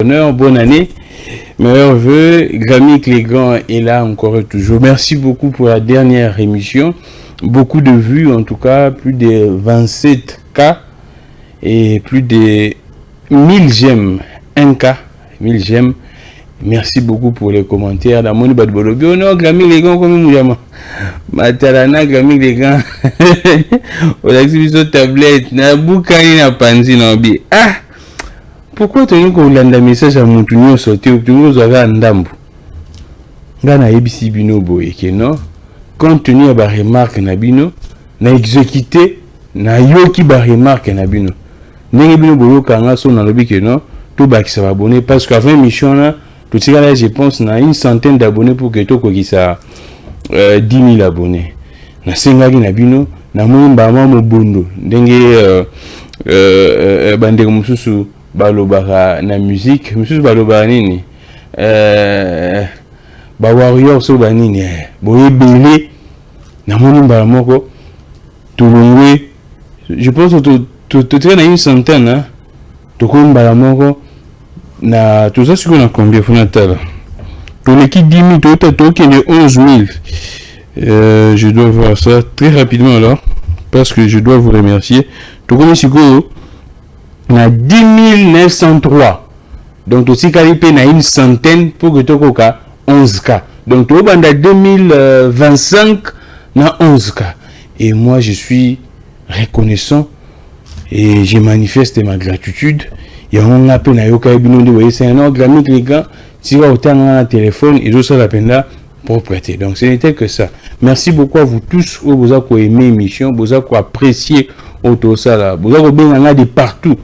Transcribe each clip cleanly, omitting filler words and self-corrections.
Bonheur, bonne année, meilleurs vœux. Grammy Clégan est là encore et toujours. Merci beaucoup pour la dernière émission. Beaucoup de vues, en tout cas, plus de 27K et plus de 1000 j'aime. 1K, 1000 j'aime. Merci beaucoup pour les commentaires. Dans mon badbolobi, non, Grammy Clégan, comme nous disons. Matalana, Grammy Clégan. On a vu sur tablette. Na boukani na panzi na bi. Ah! Pourquoi tu as un message à mon tournoi sauté ou tu as un ndambu? Gana ebisi bino boye ke non. Compte tenu ba remarque na bino, na exécuté na yoki ba remarque na bino. Ndenge bino boyo kanga so na lobi ke non, to ba ki sa abonné parce qu'avant émission là, tout ça là je pense na une centaine d'abonnés pour que to ko ki sa 10 000 abonnés. Na sengaki na bino, na mwimba mo bondo. Ndenge bande mususu balobaka na musique mususu balobaka nini ba warrior so banini boyebele na moni mbala moko tulungwe je pense tu na une centaine hein toko mbala moko na tout ça sur na combien fonatala pour l'équipe 10 000 to qui est 11 000 je dois voir ça très rapidement alors parce que je dois vous remercier toko misiko na 10 903. Donc, aussi, il y a une centaine pour que tu aies 11K. Donc, tu as 2025 na 11K. Et moi, je suis reconnaissant et je manifeste ma gratitude. Il y a un appel à Yoka Ebino, c'est un autre ami les gars. Si vous avez un téléphone, ils ont ça la peine là pour prêter. Donc, ce n'était que ça. Merci beaucoup à vous tous. Vous avez aimé l'émission, vous avez apprécié autour ça là. Vous avez bien de partout.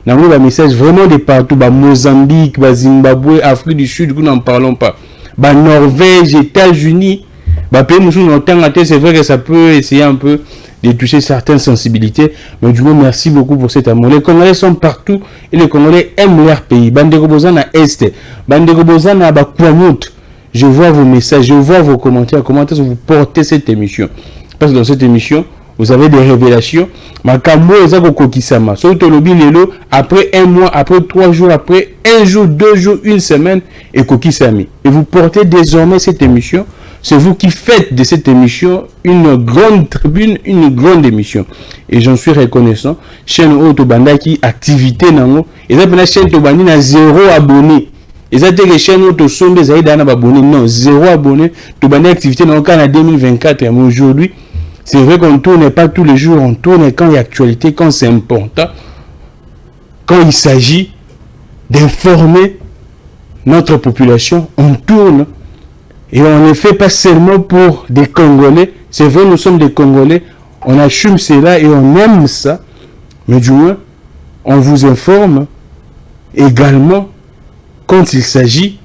Nous avons un message vraiment de partout, Mozambique, Zimbabwe, Afrique du Sud, nous n'en parlons pas. Norvège, États-Unis, c'est vrai que ça peut essayer un peu de toucher certaines sensibilités, mais du coup, merci beaucoup pour cet amour. Les Congolais sont partout et les Congolais aiment leur pays. Bandegobozana Est, Bandegobozana Bakwamut. Je vois vos messages, je vois vos commentaires, comment est-ce que vous portez cette émission. Parce que dans cette émission, vous avez des révélations. Makambo ezako kokisama. Soto lobi lelo après un mois, après 3 jours, après 1 jour, 2 jours, 1 semaine et kokisami. Et vous portez désormais cette émission. C'est vous qui faites de cette émission une grande tribune, une grande émission. Et j'en suis reconnaissant. Chaîne Otobanda qui activité nango. Et ça la chaîne Tobani na 0 abonné. Et ça que chaîne Otosombe zaïda na abonné. Non, 0 abonné. Tobanda activité dans le cas en 2024. Mais aujourd'hui, c'est vrai qu'on ne tourne pas tous les jours, on tourne quand il y a actualité, quand c'est important, quand il s'agit d'informer notre population, on tourne et on ne le fait pas seulement pour des Congolais. C'est vrai, nous sommes des Congolais, on assume cela et on aime ça, mais du moins, on vous informe également quand il s'agit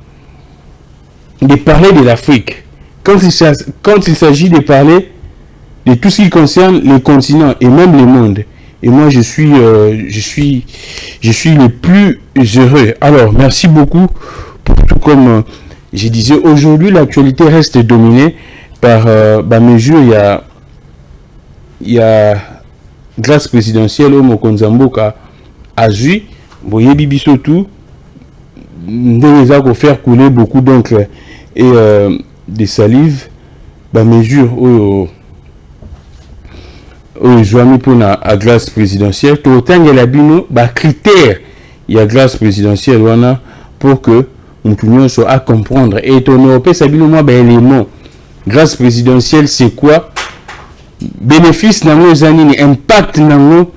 de parler de l'Afrique, quand il s'agit de parler de tout ce qui concerne les continents et même le monde. Et moi, je suis le plus heureux. Alors, merci beaucoup pour tout comme je disais. Aujourd'hui, l'actualité reste dominée par mesure. Il y a grâce présidentielle au Mokonzamboka a Zui. Boye Bibiso tout. Nous avons faire couler beaucoup d'encre et des salives. Mesure au joami pour la grâce présidentielle tout autant il y a la bino critère il y a grâce présidentielle wana pour que nous soit à comprendre et ton européen ça bino moi élément grâce présidentielle c'est quoi bénéfice nango ezanini impact nango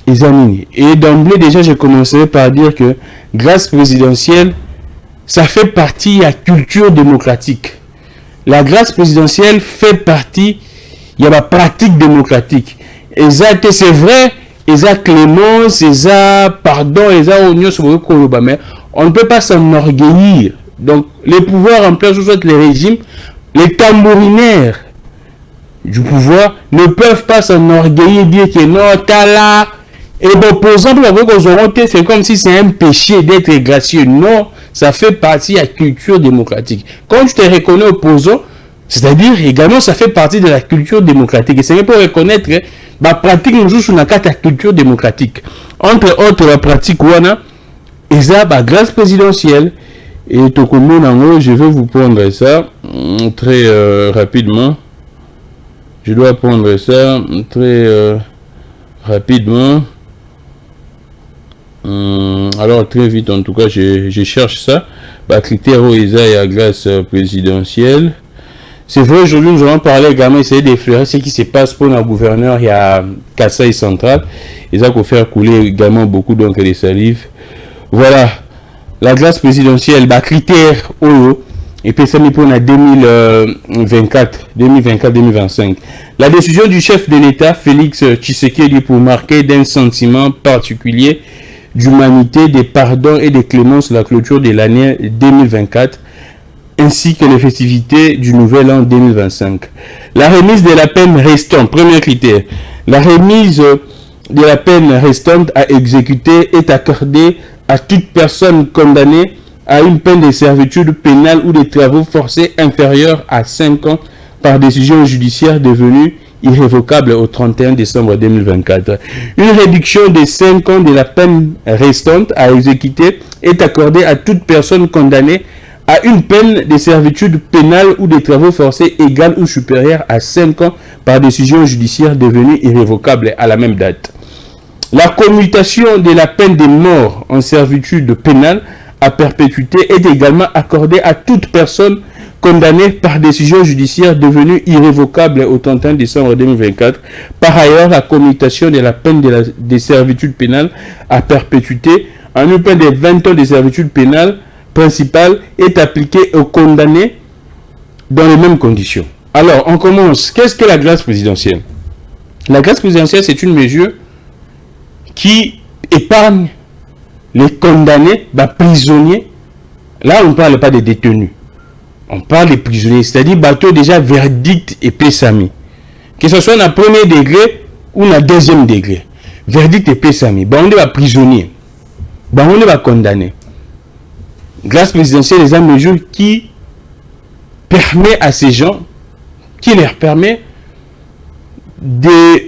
ezanini et d'emblée déjà je commencerai par dire que grâce présidentielle ça fait partie de la culture démocratique. La grâce présidentielle fait partie il y a la pratique démocratique. Et ça, c'est vrai, et ça, clémence, et ça, pardon, et ça, mais on ne peut pas s'enorgueillir. Donc, les pouvoirs en place, soit les régimes, les tambourinaires du pouvoir ne peuvent pas s'enorgueillir, dire que non, t'as là. Et l'opposant, c'est comme si c'est un péché d'être gracieux. Non, ça fait partie de la culture démocratique. Quand tu te reconnais opposant, c'est-à-dire également ça fait partie de la culture démocratique et c'est pour reconnaître la pratique nous joue sur la carte de la culture démocratique entre autres la pratique wana Et ça, grâce présidentielle. Et Tokomo Nango, je vais vous prendre ça très rapidement. Je dois prendre ça très rapidement. Alors très vite, en tout cas, je cherche ça. Critère OESA et à grâce présidentielle. C'est vrai, aujourd'hui, nous allons parler également, essayer d'effleurer ce qui se passe pour le gouverneur. Il y a Kasaï central. Ils ont faire couler également beaucoup donc les salives. Voilà. La grâce présidentielle, critère OEO, et puis ça pour 2024-2025. La décision du chef de l'État, Félix Tshisekedi, pour marquer d'un sentiment particulier d'humanité, de pardon et de clémence la clôture de l'année 2024, ainsi que les festivités du nouvel an 2025. La remise de la peine restante, premier critère, la remise de la peine restante à exécuter est accordée à toute personne condamnée à une peine de servitude pénale ou de travaux forcés inférieurs à 5 ans par décision judiciaire devenue irrévocable au 31 décembre 2024. Une réduction de 5 ans de la peine restante à exécuter est accordée à toute personne condamnée à une peine de servitude pénale ou de travaux forcés égale ou supérieure à 5 ans par décision judiciaire devenue irrévocable à la même date. La commutation de la peine de mort en servitude pénale à perpétuité est également accordée à toute personne condamnée par décision judiciaire devenue irrévocable au 31 décembre 2024. Par ailleurs, la commutation de la peine de servitude pénale à perpétuité en une peine de 20 ans de servitude pénale principale est appliquée aux condamnés dans les mêmes conditions. Alors, on commence. Qu'est-ce que la grâce présidentielle? La grâce présidentielle, c'est une mesure qui épargne les condamnés, prisonniers. Là, on ne parle pas des détenus. On parle des prisonniers, c'est-à-dire bateau déjà verdict et pesami. Que ce soit dans le premier degré ou dans le deuxième degré. Verdict et pesami. On est prisonnier. On est condamné. Grâce présidentielle, les mesures qui permet à ces gens, qui leur permet de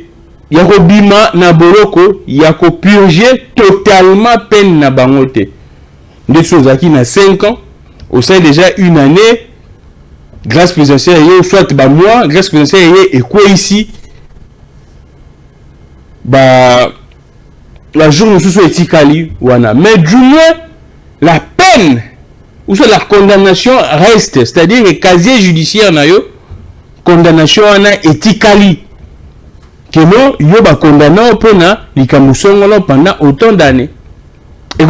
Yarobima na boloko yako purger totalement peine na bangote. Des choses qui na 5 ans, au sein déjà une année, grâce présidentielle, soit mois, grâce présidentielle, et quoi ici, la journée où ce etikali, wana. Mais du moins, la peine, ou soit la condamnation reste, c'est-à-dire le casier judiciaire na yo, condamnation wana etikali. Que non, yo ba condamné pona likamusongolo pendant autant d'années. Et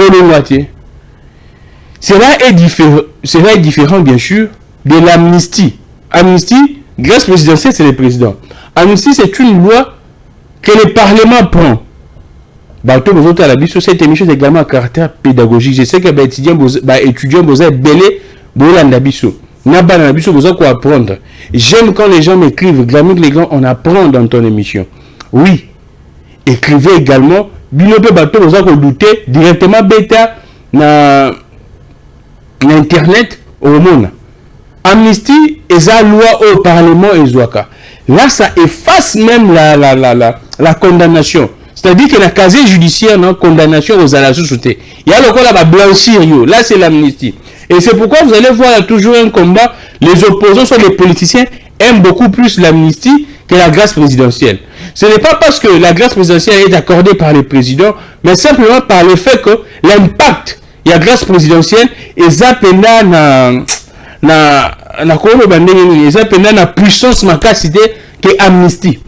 cela est différent bien sûr de l'amnistie. Amnistie, grâce présidentielle, c'est le président. Amnistie, c'est une loi que le Parlement prend. Cette émission est également à caractère pédagogique. Je sais que les étudiants besoin belé bolanda biso. N'abana biso besoin quoi apprendre. J'aime quand les gens m'écrivent, Glamic les gars, on apprend dans ton émission. Oui. Écrivez également, binope bateau besoin qu'on douter directement bêta na internet au monde. Amnistie et la loi au Parlement et Zouaka. Là, ça efface même la condamnation. C'est-à-dire que la casier judiciaire, non, condamnation aux à la société. Il y a le quoi là, blanchir, là, c'est l'amnistie. Et c'est pourquoi vous allez voir toujours un combat. Les opposants, soit les politiciens, aiment beaucoup plus l'amnistie que la grâce présidentielle. Ce n'est pas parce que la grâce présidentielle est accordée par le président, mais simplement par le fait que l'impact, il y a grâce présidentielle, et ça pena na puissance makasité que amnistie.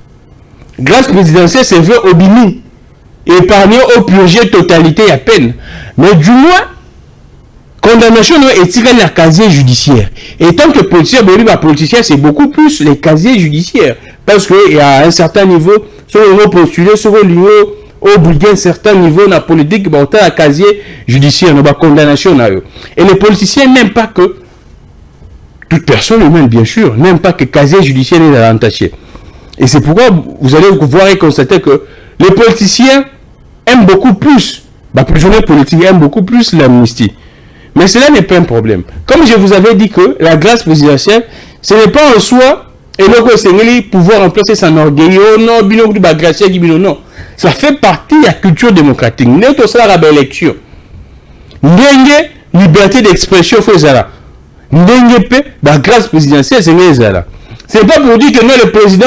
Grâce présidentielle, c'est vrai au bini. Épargner au purger totalité à peine. Mais du moins, condamnation est tirée la casier judiciaire. Et tant que politicien, c'est beaucoup plus les casiers judiciaires. Parce qu'il y a un certain niveau, sur le niveau postulé, sur le niveau obligé un certain niveau dans la politique, on a un casier judiciaire, on a condamnation. Et les politiciens n'aiment pas que, toute personne humaine bien sûr, n'aime pas que le casier judiciaire est entaché. Et c'est pourquoi vous allez voir et constater que les politiciens aiment beaucoup plus, les prisonniers politiques aiment beaucoup plus l'amnistie. Mais cela n'est pas un problème. Comme je vous avais dit que la grâce présidentielle, ce n'est pas en soi, et le pouvoir remplacer son orgueil, non, non. Ça fait partie de la culture démocratique. Nous sommes à l'élection. ndenge liberté d'expression faut ezala ndenge pe la grâce présidentielle c'est ezala. C'est pas pour dire que non, le président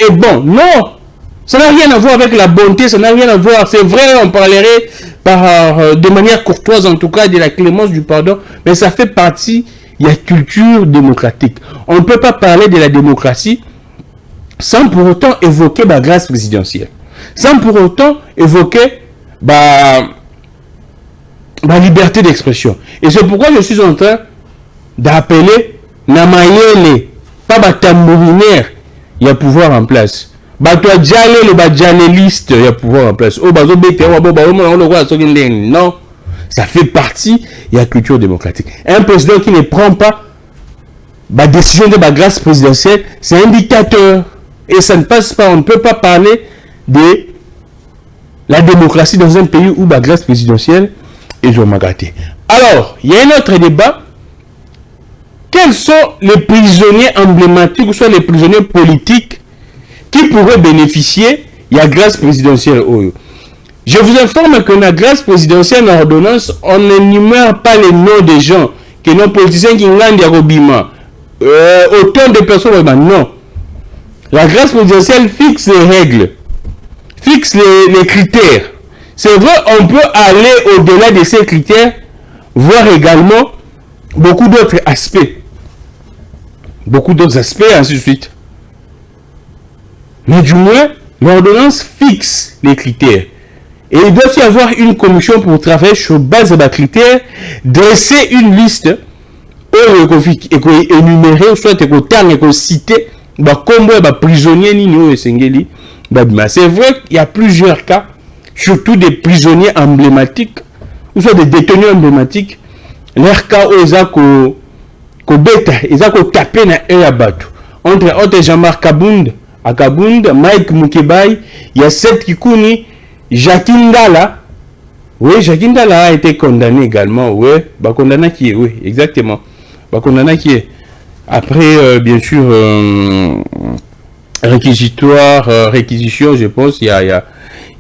est bon. Non, ça n'a rien à voir avec la bonté, ça n'a rien à voir. C'est vrai, on parlerait de manière courtoise, en tout cas, de la clémence du pardon, mais ça fait partie de la culture démocratique. On ne peut pas parler de la démocratie sans pour autant évoquer la grâce présidentielle, sans pour autant évoquer la liberté d'expression. Et c'est pourquoi je suis en train d'appeler Namayele, pas tambourinaire, il y a pouvoir en place. Toi djale le djaleliste, il y a pouvoir en place. Non, ça fait partie de la culture démocratique. Un président qui ne prend pas la décision de la grâce présidentielle, c'est un dictateur. Et ça ne passe pas, on ne peut pas parler de la démocratie dans un pays où la grâce présidentielle est magaté. Alors, il y a un autre débat. Quels sont les prisonniers emblématiques ou soit les prisonniers politiques qui pourraient bénéficier de la grâce présidentielle? Je vous informe que la grâce présidentielle en ordonnance, on n'énumère pas les noms des gens, que nos politiciens qui ont robima, autant de personnes, non. La grâce présidentielle fixe les règles, fixe les critères. C'est vrai, on peut aller au-delà de ces critères, voir également beaucoup d'autres aspects. Beaucoup d'autres aspects, ainsi de suite. Mais du moins, l'ordonnance fixe les critères. Et il doit y avoir une commission pour travailler sur base de critères, dresser une liste où il énumérer, soit citer, combien de prisonniers c'est vrai qu'il y a plusieurs cas, surtout des prisonniers emblématiques, ou soit des détenus emblématiques, leur cas où ils ont tapé na Eabatu. Entre Jean-Marc Kabund, à Kabund, Mike Mukebai, il y a 7 Kikouni, Jacquin Dala. Oui, Jacquin Dala a été condamné également. Oui, condamné qui est, oui, exactement. Condamné qui est. Après, bien sûr, réquisition, je pense, il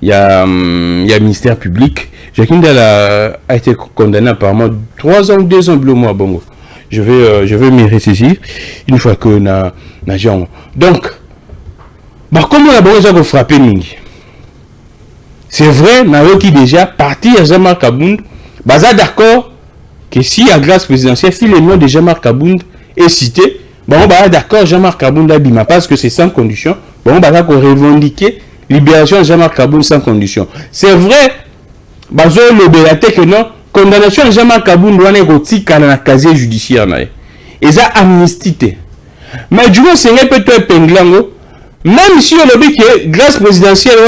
y a ministère public. Jacquin Dala a été condamné apparemment 3 ans, 2 ans, bleu mois, bongo. Je vais m'y ressaisir une fois que na genre. Donc, comment la bonne va frapper Mingi? C'est vrai, qui déjà parti à Jean-Marc Kabund, d'accord que si la grâce présidentielle, si le nom de Jean-Marc Kabund est cité, d'accord, Jean-Marc Kabund a bima parce que c'est sans condition. D'accord, revendiquer libération de Jean-Marc Kabund sans condition. C'est vrai, le que non. Condamnation de Jean-Marc Kabund doit être dans le casier judiciaire. Et ça amnistie. Mais du coup, c'est un peu épinglant. Même si on a dit que grâce présidentielle,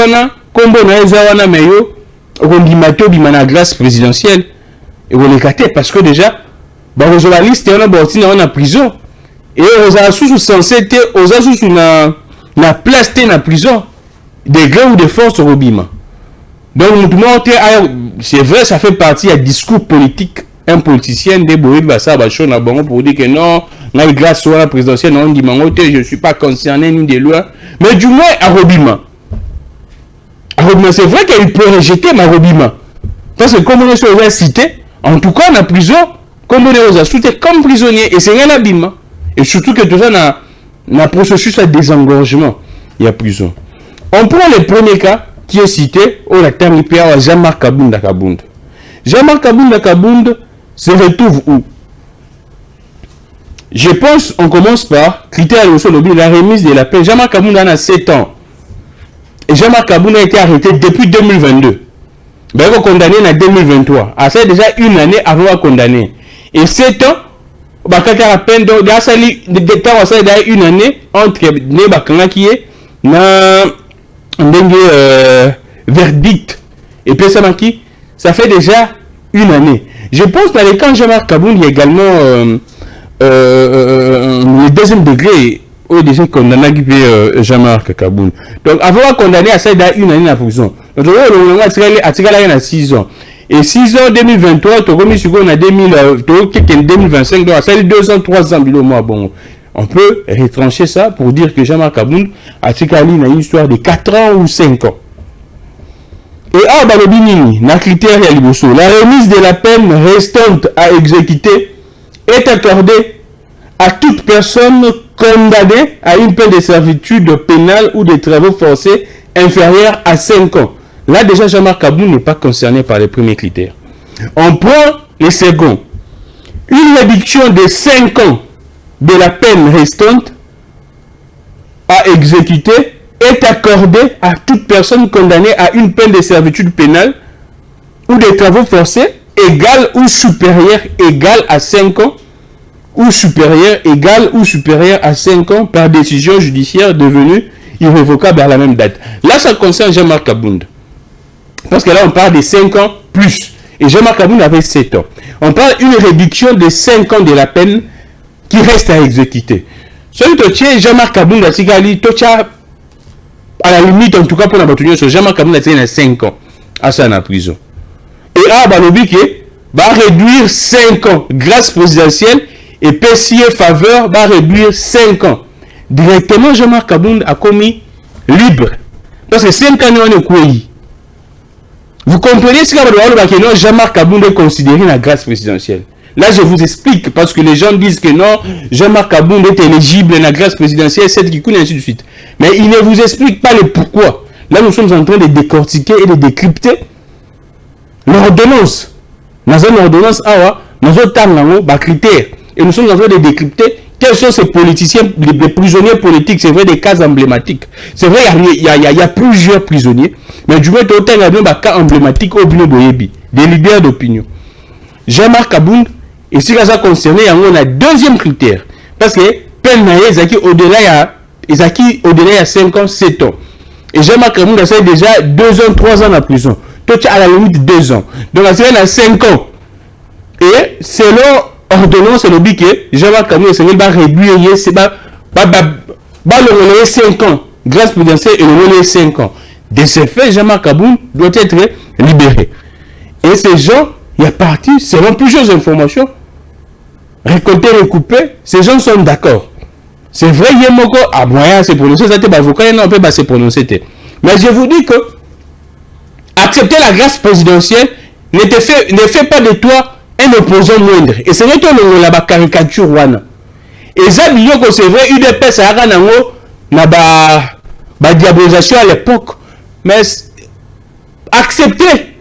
comme on a la grâce présidentielle, et on est parce que déjà, les journalistes sont en prison. Et on a censé être la place de la prison, des gré ou des forces au Bima. Donc, c'est vrai, ça fait partie du discours politique. Un politicien de Boïd Bassa Bachon a bon pour dire que non, grâce à la présidentielle, non, dit je ne suis pas concerné ni des lois. Mais du moins, à Robima. C'est vrai qu'il peut rejeter ma Robima. Parce que comme on est déjà cité, en tout cas, en prison, comme on est ajouté comme prisonnier, et c'est un abîme. Et surtout que tout ça, dans le processus de désengorgement, il y a prison. On prend le premier cas qui est cité, au la terme à Jean-Marc Kabund à Kabund. Jean-Marc Kabund à Kabund se retrouve où? Je pense, on commence par critère de la remise de la paix. Jean-Marc Kabund en a 7 ans. Et Jean-Marc Kabund a été arrêté depuis 2022. Il est condamné en 2023. C'est déjà une année avant d'être condamné. Et 7 ans, il y a peine une année entre les qui est verdict et puis ça fait déjà une année. Je pense dans les camps Jean-Marc Kabund, il y a également le deuxième degré où déjà condamné Jean-Marc Kabund. Donc avant de condamner à ça une année en prison. Donc on a 6 ans. Et 6 ans 2023, tu as commis sur 2025, donc ça fait 2 ans, 3 ans, bon. On peut retrancher ça pour dire que Jean-Marc Kabund a une histoire de 4 ans ou 5 ans. Et ah, balobinini, na critère ya liboso, la remise de la peine restante à exécuter est accordée à toute personne condamnée à une peine de servitude pénale ou de travaux forcés inférieurs à 5 ans. Là, déjà, Jean-Marc Aboun n'est pas concerné par les premiers critères. On prend les seconds. Une réduction de 5 ans de la peine restante à exécuter est accordée à toute personne condamnée à une peine de servitude pénale ou de travaux forcés égale ou supérieure à 5 ans ou supérieur égal ou supérieur à 5 ans par décision judiciaire devenue irrévocable à la même date. Là, ça concerne Jean-Marc Abound. Parce que là, on parle de 5 ans plus. Et Jean-Marc Abound avait 7 ans. On parle d'une réduction de 5 ans de la peine qui reste à exécuter. Celui que Jean-Marc Abound a dit, à la limite, en tout cas pour la bataille, Jean-Marc Abound a dit 5 ans à ça en prison. Et à Balobi va réduire 5 ans grâce présidentielle et PCA faveur va réduire 5 ans. Directement, Jean-Marc Abound a commis libre. Parce que 5 ans, on est quoi? Vous comprenez ce que Jean-Marc Abound est considéré la grâce présidentielle. Là, je vous explique, parce que les gens disent que non, Jean-Marc Abound est éligible à la grâce présidentielle, cette qui coule, et ainsi de suite. Mais il ne vous explique pas le pourquoi. Là, nous sommes en train de décortiquer et de décrypter l'ordonnance. Dans une ordonnance, nous avons des critères. Et nous sommes en train de décrypter quels sont ces politiciens, les prisonniers politiques. C'est vrai, des cas emblématiques. C'est vrai, il y a plusieurs prisonniers. Mais du moins, il y a des cas emblématiques au Boyebi, des leaders d'opinion. Jean-Marc Abound, et si ça concerne, on a deuxième critère. Parce que peine au-delà il 5 ans, 7 ans. Et Jean-Marc Abound a fait déjà 2 ans, 3 ans en prison. Toi, tu as à la limite 2 ans. Donc, il y a 5 ans. Et selon ordonnance, c'est le but que Jean-Marc Abound va réduire, le 5 ans. Grâce présidentielle et le 5 ans. De ce fait, Jean-Marc Abound doit être libéré. Et ces gens, il y a parti, selon plusieurs informations, récoltées, recoupées, ces gens sont d'accord. C'est vrai, il y a un à moyen se prononcer, ça t'est avocat, il on peut se prononcer. Mais je vous dis que accepter la grâce présidentielle ne fait pas de toi un opposant moindre. Et c'est vrai que la caricature, et ça, c'est vrai, UDP, ça a diabolisation à l'époque. Mais accepter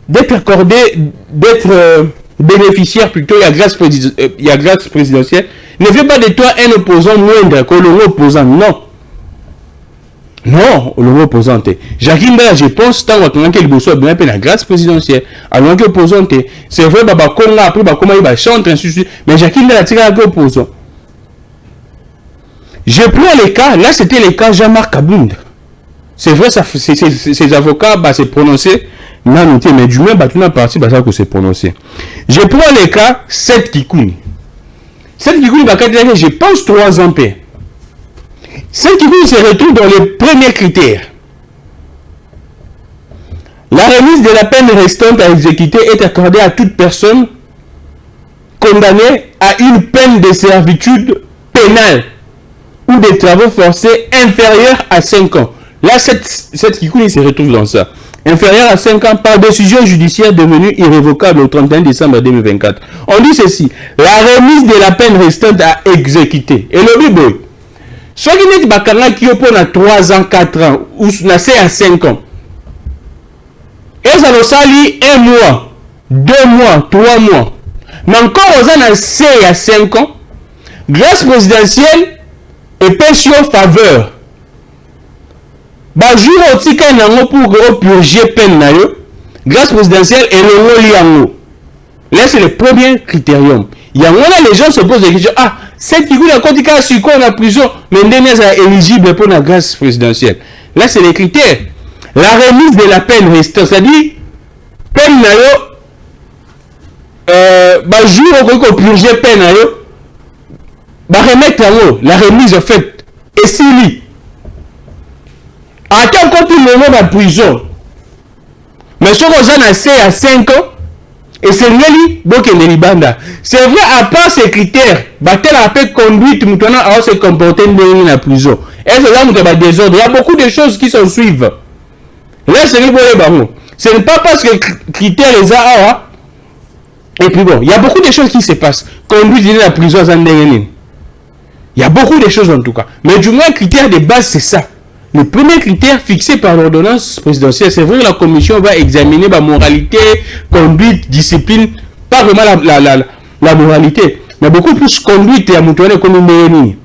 d'être accordé, d'être bénéficiaire plutôt, il y a grâce présidentielle, ne fait pas de toi un opposant moindre que l'on opposant. Non. Non, l'on opposant. Jacqueline, je pense, tant que le bosso a bien la grâce présidentielle, alors que opposant, c'est vrai, après, comment il va chanter, mais Jacqueline a tiré un opposant. Je prends les cas, là c'était le cas Jean-Marc Abound. C'est vrai, ces avocats se prononcer, mais du moins, tu n'as parti, ça se prononcer. Je prends les cas 7 Kikouni. 7 Kikouni, je pense 3 ans paix. 7 Kikouni se retrouve dans les premiers critères. La remise de la peine restante à exécuter est accordée à toute personne condamnée à une peine de servitude pénale ou des travaux forcés inférieurs à 5 ans. Là, cette Kikouni se retrouve dans ça. Inférieur à 5 ans par décision judiciaire devenue irrévocable au 31 décembre 2024. On dit ceci. La remise de la peine restante à exécuter. Et le Bible. Soit qui n'est pas qui oppose à 3 ans, 4 ans, ou à 5 ans. Et ça nous salit 1 mois, 2 mois, 3 mois. Mais encore aux ans à 5 ans, grâce présidentielle et pension faveur. Jour aussi quand pour purger peine grâce présidentielle et le liango. Là c'est le premier critérium. Il y a les gens se posent des questions. Ah, cette qui a quand il sur quoi en prison, mais est éligible pour la grâce présidentielle. Là c'est les critères. La remise de la peine restante, c'est-à-dire peine jour où purger peine remettre la remise en fait. Et si lui attends quand tout le monde en prison. Mais si on a assez à 5 ans, et c'est lui, donc il est banda. C'est vrai, à part ces critères, tel a fait conduite, maintenant, à se comporter dans la prison. Et c'est là où il y a des désordres. Il y a beaucoup de choses qui s'en suivent. Là, c'est ce n'est pas parce que critères les a. Et puis bon, il y a beaucoup de choses qui se passent. Conduite de la prison à Zandérénine. Il y a beaucoup de choses en tout cas. Mais du moins, critère de base, c'est ça. Le premier critère fixé par l'ordonnance présidentielle, c'est vrai que la commission va examiner la moralité, conduite, discipline, pas vraiment la moralité, mais beaucoup plus conduite et à moutonner comme une dérénie.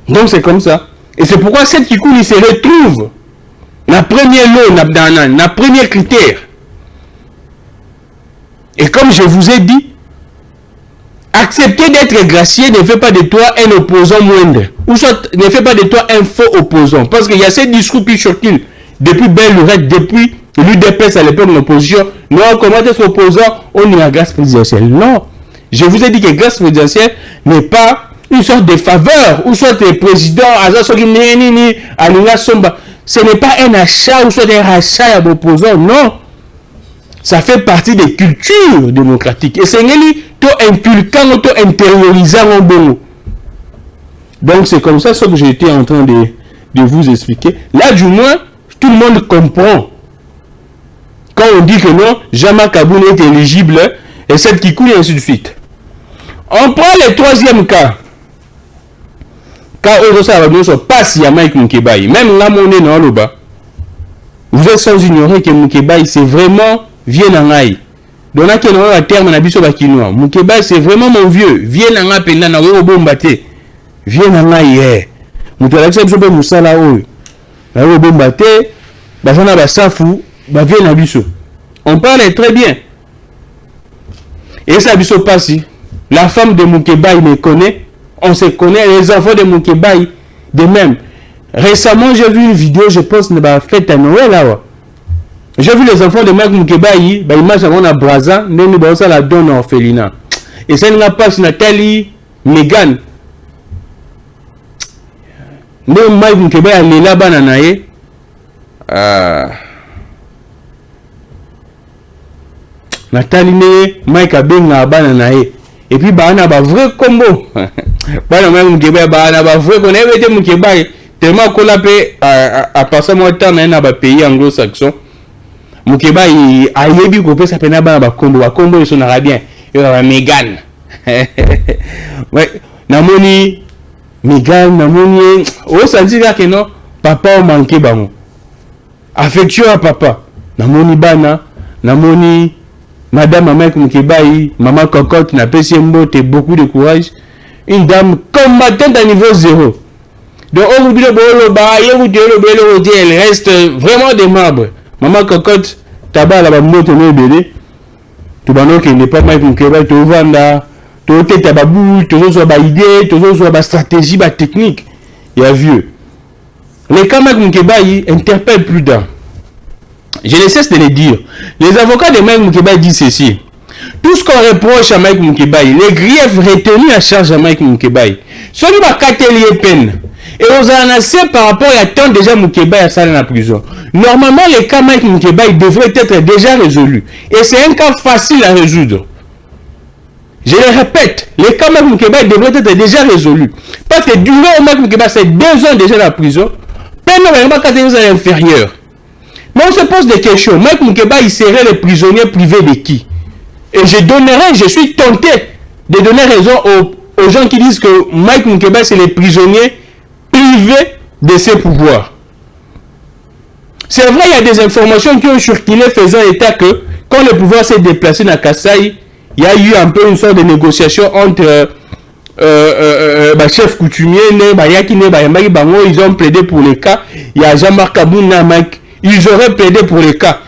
Donc c'est comme ça. Et c'est pourquoi cette qui coule, il se retrouve la première loi, la première critère. Et comme je vous ai dit, accepter d'être gracié ne fait pas de toi un opposant moindre. Ou soit ne fait pas de toi un faux opposant. Parce qu'il y a ces discours qui circulent depuis belle lurette, depuis l'UDPS à l'époque de l'opposition. Non, comment être opposant, on est à grâce présidentielle. Non. Je vous ai dit que grâce présidentielle n'est pas une sorte de faveur. Ou soit le président, ce n'est pas un achat ou soit un rachat à l'opposant. Non. Ça fait partie des cultures démocratiques. Et c'est inculquant, intériorisant en bon. Donc c'est comme ça ce que j'étais en train de vous expliquer. Là du moins, tout le monde comprend. Quand on dit que non, Jean-Marc Aboun est éligible, et celle qui coule et ainsi de suite. On prend le troisième cas. Cas où ça va passe à Mike Moukebaï. Même là, mon dans le bas. Vous êtes sans ignorer que Moukebaï, c'est vraiment vieux nangai. Donc là, qu'il y a un terme na biso bakinois. Moukebaï, c'est vraiment mon vieux. Vieux nangai penda na wo bombate. Vieux nangai. Moukebaï, c'est biso musala oyo. Na wo bombate, bazana basafu, ba vieux na biso. On parle très bien. Et ça biso passe. La femme de Moukebaï me connaît. On se connaît. Les enfants de Moukebaï, de même. Récemment, j'ai vu une vidéo, je pense, de la fête à Noël là. J'ai vu les enfants de Mike Moukebaï, bah image avant la Braza, nous bah ça la donne en orphelinat. Et ça n'a pas Nathalie, Megan. Nous Mike Moukebaï est là-bas nanaye. Nathalie ne Mike Abenga bananaye. Et puis bah on a vrai combo. Bah Mike Moukebaï bah on a vrai qu'on avait été Moukebaï tellement qu'on l'a fait à passer mon temps dans un pays anglo-saxon. Moukebaï a yebi ko ça pena ba combo ils sont arabiens et Megan. Ouais, namoni Megan namoni o ça dit là que non papa manqué bango. Affection à papa. Namoni bana, namoni madame Mike Moukebaï, maman cocotte na pesi mbote beaucoup de courage. Une dame combattante à niveau 0. Donc on vous dit elle reste vraiment des marbres. Maman cocotte tabac la moto no bébé. Tu vas non qu'il n'est pas Mike Moukebaï to vanda, to tete babou, to so ba idée, to so ba stratégie, ba technique. Il y a vieux. Les cas Mike Moukebaï interpellent plus d'un. Je ne cesse de le dire. Les avocats de Mike Moukebaï disent ceci. Tout ce qu'on reproche à Mike Moukebaï, les griefs retenus à charge à Mike Moukebaï, ce n'est pas qu'à peine. Et aux annoncés par rapport à temps déjà Moukebaï à salle dans la prison. Normalement, les cas Mike Moukebaï devraient être déjà résolus. Et c'est un cas facile à résoudre. Je le répète, les cas Mike Moukebaï devraient être déjà résolus. Parce que durant Mike Moukebaï, c'est 2 ans déjà dans la prison. Peine normalement 4 ans inférieur. Mais on se pose des questions. Mike Moukebaï, il serait le prisonnier privé de qui? Et je suis tenté de donner raison aux gens qui disent que Mike Moukebaï, c'est le prisonnier privé de ses pouvoirs. C'est vrai, il y a des informations qui ont circulé faisant état que quand le pouvoir s'est déplacé dans Kasaï, il y a eu un peu une sorte de négociation entre chef coutumier, ils ont plaidé pour les cas. Il y a Jean-Marc Aboun, ils auraient plaidé pour les cas.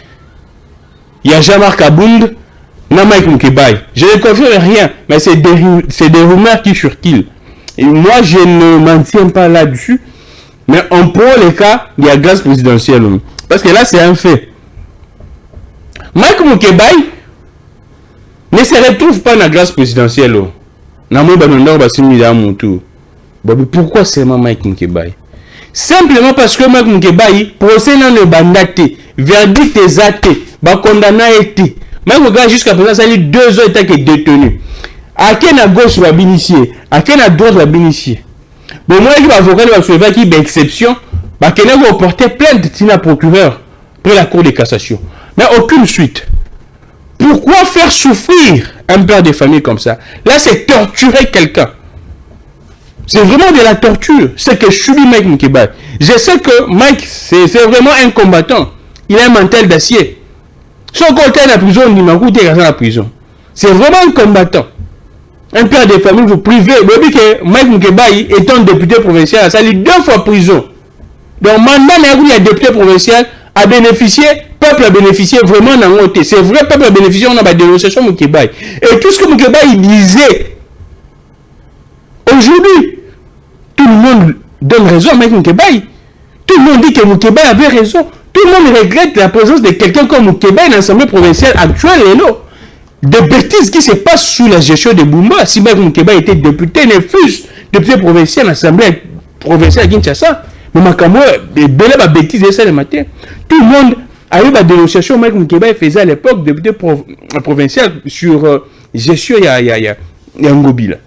Il y a Jean-Marc Aboun, Mike Moukebaï. Je ne confirme rien, mais c'est des rumeurs qui circulent. Et moi, je ne m'en tiens pas là-dessus. Mais en pro les cas, il y a grâce présidentielle. Parce que là, c'est un fait. Mike Moukebaï ne se retrouve pas dans la grâce présidentielle. Pourquoi seulement Mike Moukebaï? Simplement parce que Mike Moukebaï, procès dans le bandaté, verdict est athée, condamné été. Mike Moukebaï, jusqu'à présent, ça a eu 2 ans état détenu. À quel à gauche va bénéficier? À quel à droite va bénéficier? Bon, moi, je vais avocat qui va exception. Bakene va porter plainte tina procureur près la cour de cassation. Mais aucune suite. Pourquoi faire souffrir un père de famille comme ça? Là, c'est torturer quelqu'un. C'est vraiment de la torture. C'est que subit Mike Moukébaye. Je sais que Mike, c'est vraiment un combattant. Il a un mental d'acier. Son côté à la prison, il m'a coûté à la prison. C'est vraiment un combattant. Un père de famille, vous privez. Vous dites que Mike Moukébaye étant député provincial, ça lui 2 fois prison. Donc, mandat, il y a député provincial a bénéficié, peuple a bénéficié vraiment dans mon côté. C'est vrai, peuple a bénéficié, on a la dénonciation Moukébaye. Et tout ce que Moukébaye disait, aujourd'hui, tout le monde donne raison à Mike Moukébaye. Tout le monde dit que Moukébaye avait raison. Tout le monde regrette la présence de quelqu'un comme Moukébaye dans l'Assemblée provinciale actuelle. Et non. Des bêtises qui se passent sous la gestion de Bumba. Si Mike Moukébaye était député, ne fût député provincial à l'Assemblée provinciale à Kinshasa. Mais Makambo, des belles bêtises, et ça le matin. Tout le monde a eu la dénonciation Mike Moukébaye faisait à l'époque député provincial sur gestion Ngobila.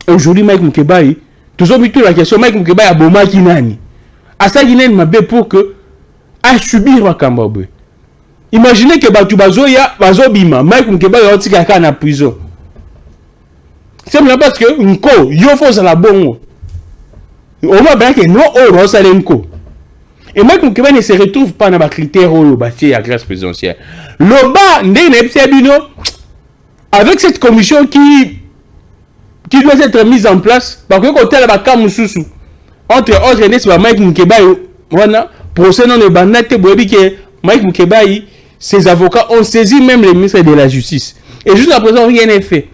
Aujourd'hui, Mike Moukébaye, toujours mis toute la question, Mike Moukébaye a Boma Kinani. À ça, il y a une pour que à subir Wakambabwe. Imaginez que Batubazoya, Bazobima, Mike Moukébaye a été en prison. C'est parce que Nko, Yofo, la bonne. On va bien que non, on va s'aller Nko. Et Mike Moukébaye ne se retrouve pas dans les critères où il y a la grâce présidentielle. Loba, avec cette commission qui doit être mise en place, parce que côté la Bakamususu, entre autres, c'est Mike Moukébaye, voilà, procès non de Banate, que Mike Moukébaye, ses avocats ont saisi même le ministre de la Justice. Et juste à présent, rien n'est fait.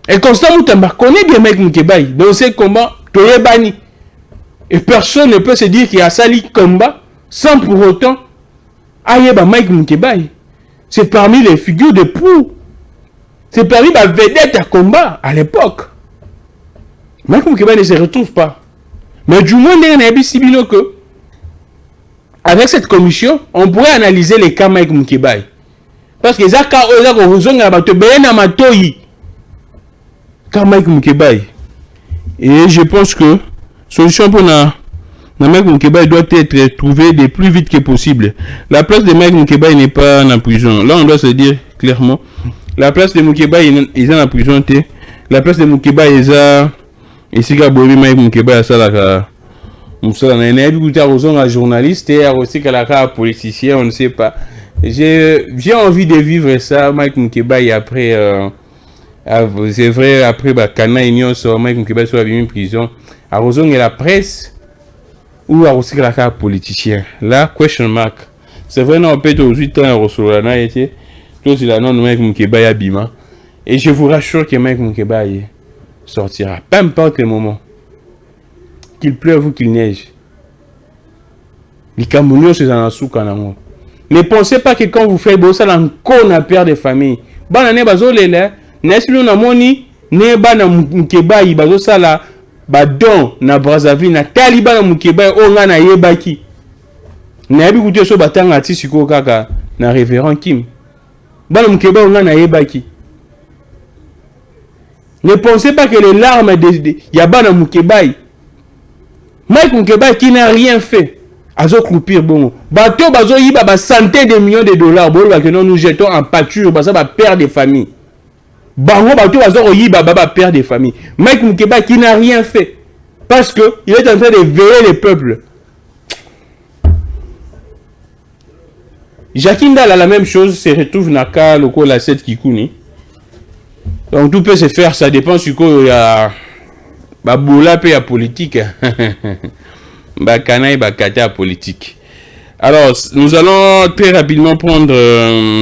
Et Constant Moutamba connaît bien Mike Moukébaye, dans ces combats, Toye Bani. Et personne ne peut se dire qu'il y a sali combat sans pour autant Ayeba Mike Moukébaye. C'est parmi les figures de proue. C'est parmi les vedettes à combat à l'époque. Mike Moukébaye ne se retrouve pas. Mais du moins, il y a un que avec cette commission, on pourrait analyser les cas Mike Moukébaye. Parce que ça, quand on a besoin de Mike Moukébaye. Et je pense que solution pour Mike Moukébaye doit être trouvée le plus vite que possible. La place de Mike Moukébaye n'est pas en prison. Là, on doit se dire clairement. La place de Moukébaye est en prison. La place de Moukébaye est à... Ici, Mike Moukébaye a ça là. Un journaliste et aussi un politicien, on ne sait pas. J'ai envie de vivre ça, Mike Moukébaye, après. C'est vrai, après Kana Union, Mike Moukébaye soit venu en prison. À Roson et la presse, ou à aussi un politicien. Là, question mark. C'est vrai, non, peut-être aux 8 ans, à Rosolana, était. Tout il a non, Mike Moukébaye à Bima. Et je vous rassure que Mike Moukébaye sortira, peu importe le moment. Qu'il pleuve ou qu'il neige. Les Camerounais, c'est un sous canamo. Ne pensez pas que quand vous faites beau, ça encore un père de famille. Bon, on est bazo les là. N'est-ce pas na moni ne ba na Moukébaye bazo ça là. Badon na Brazzaville na Taliban na Moukébaye o nga na yebaki. Na yebi kuté so batanga ti siko kaka na révérend Kim. Ba na Moukébaye o nga na yebaki. Ne pensez pas que les larmes de Yabana Moukébaye, Mike Moukébaye qui n'a rien fait, azo croupir bon. Bateau bazo yiba ba centaines de millions de dollars, bon que nous jetons en pâture, bah ça va perdre des familles. Bango bateau bazo yiba ba perdre des familles. Mike Moukébaye qui n'a rien fait, parce que il est en train de veiller le peuple. Jakinda a la même chose, se retrouve naka loko la 7 Kikuni. Donc tout peut se faire, ça dépend sur quoi il y a Baboula pe ya politique. Bakana et Bakata politique. Alors, nous allons très rapidement prendre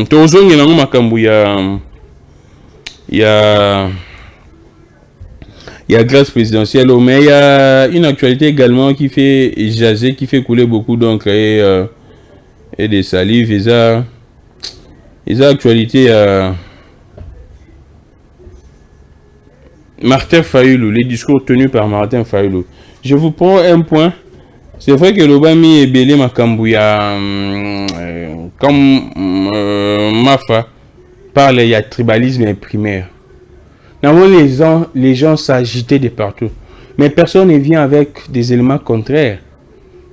Tozong et Nango Makambu. Il y a grâce présidentielle, mais il y a une actualité également qui fait jaser, qui fait couler beaucoup d'encre et des salives. Et ça actualité Martin Fayulu, les discours tenus par Martin Fayulu. Je vous prends un point. C'est vrai que l'Obami est belé Makambouya comme Mafa parle, il y a tribalisme primaire. Les gens s'agitaient de partout. Mais personne ne vient avec des éléments contraires,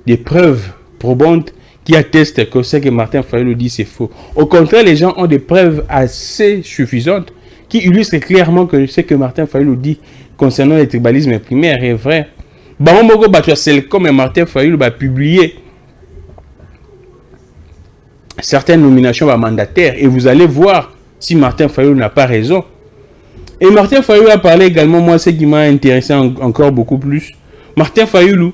des preuves probantes qui attestent que ce que Martin Fayulu dit, c'est faux. Au contraire, les gens ont des preuves assez suffisantes qui illustrent clairement que ce que Martin Fayulu dit concernant le tribalisme primaire est vrai. C'est comme Martin Fayulu va publier certaines nominations mandataires et vous allez voir si Martin Fayulu n'a pas raison. Et Martin Fayulu a parlé également, moi, ce qui m'a intéressé encore beaucoup plus. Martin Fayulu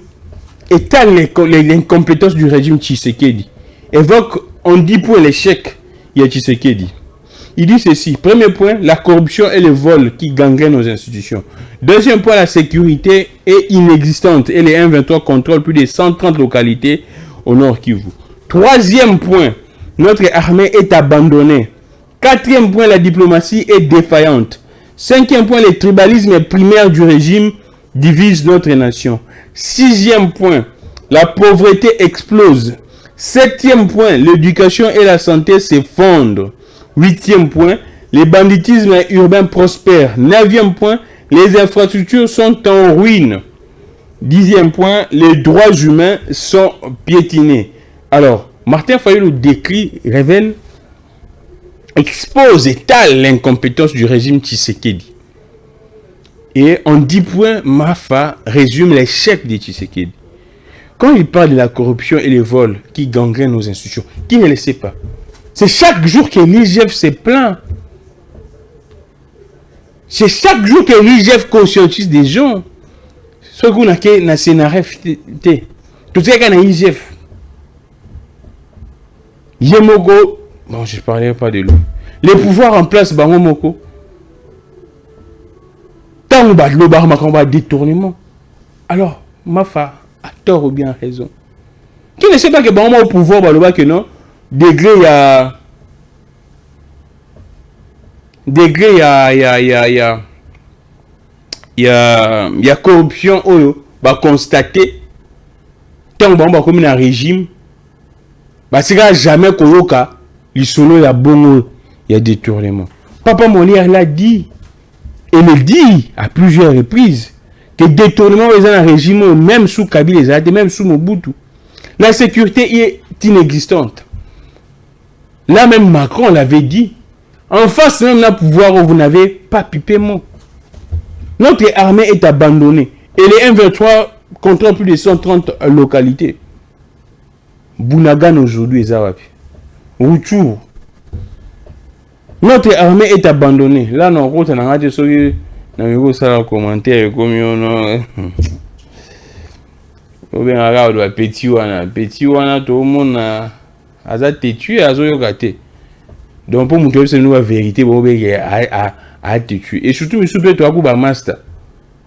étale l'incompétence du régime Tshisekedi. Évoque, on dit pour l'échec, il y a Tshisekedi. Il dit ceci. Premier point, la corruption et le vol qui gangrènent nos institutions. Deuxième point, la sécurité est inexistante et les M23 contrôlent plus de 130 localités au nord Kivu. Troisième point, notre armée est abandonnée. Quatrième point, la diplomatie est défaillante. Cinquième point, le tribalisme primaire du régime divise notre nation. Sixième point, la pauvreté explose. Septième point, l'éducation et la santé s'effondrent. Huitième point, le banditisme urbain prospère. Neuvième point, les infrastructures sont en ruine. Dixième point, les droits humains sont piétinés. Alors, Martin Fayulu décrit, révèle, expose, étale l'incompétence du régime Tshisekedi. Et en 10 points, Mafa résume l'échec de Tshisekedi. Quand il parle de la corruption et les vols qui gangrènent nos institutions, qui ne le sait pas? C'est chaque jour que l'IGF se plaint. C'est chaque jour que l'IGF conscientise des gens. Ce qu'on a fait dans le scénario, tout ce qu'on a l'IGF. Yemogo, bon, je ne parlerai pas de lui. Les pouvoirs en place, Bango Moko. Tant que l'on va détournement. Alors, Mafa a tort ou bien raison. Qui ne sait pas que Bango au pouvoir, que non? Degré, il y a corruption, va constater. Tant que l'on va comme un régime. Parce que jamais Koyoka, il solo ya bongo, il y a détournement. Papa Molière l'a dit, et le dit à plusieurs reprises, que détournement est un régime, même sous Kabila, même sous Mobutu. La sécurité est inexistante. Là même Macron l'avait dit. En face même d'un pouvoir où vous n'avez pas pipé mot. Notre armée est abandonnée. Et les M23 contrôlent plus de 130 localités. Bounagan aujourd'hui est Zawapi. Rutshuru. Notre armée est abandonnée. Là, non, on a dit ça, commentaire comme on a petit wana tout le monde a tué à Zoyokate. Donc pour montrer c'est une vérité, bon a tué. Et surtout je suis toi pour master.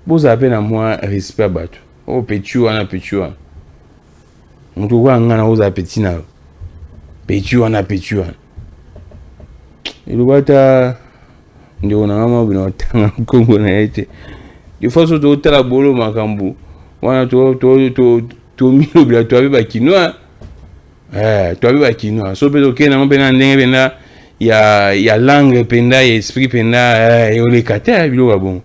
Vous avez à moi respect à battre. Oh petit wana. On te voit ngana aux appétits na. Petit wana. Il doit ta ndio na mama bino tanga Kongo na ete. Il faut surtout tala bolo makambu. Wana to milo bla to abi ba kinoa. To abi ba kinoa. So pe to na mbena ndenge bena ya langue penda ya esprit penda et le kata bilo ba bon.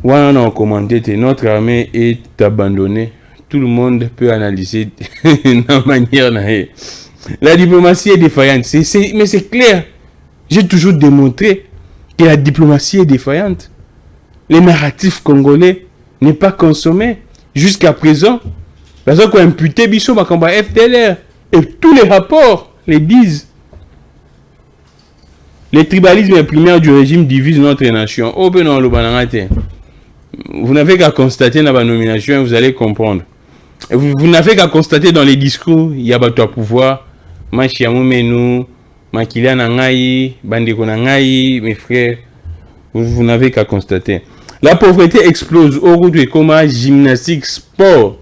Wana on commenté notre armée est abandonnée. Tout le monde peut analyser de manière. La diplomatie est défaillante. Mais c'est clair. J'ai toujours démontré que la diplomatie est défaillante. Les narratifs congolais n'est pas consommé jusqu'à présent. Parce qu'on a imputé Bissot Makamba FDLR. Et tous les rapports les disent. Le tribalisme primaire du régime divise notre nation. Vous n'avez qu'à constater dans la nomination et vous allez comprendre. Vous n'avez qu'à constater dans les discours, il y a battu à pouvoir, Machiamou Makilia Nangaï, Bandeko Nangaï, mes frères, vous n'avez qu'à constater. La pauvreté explose au route de coma, gymnastique, sport.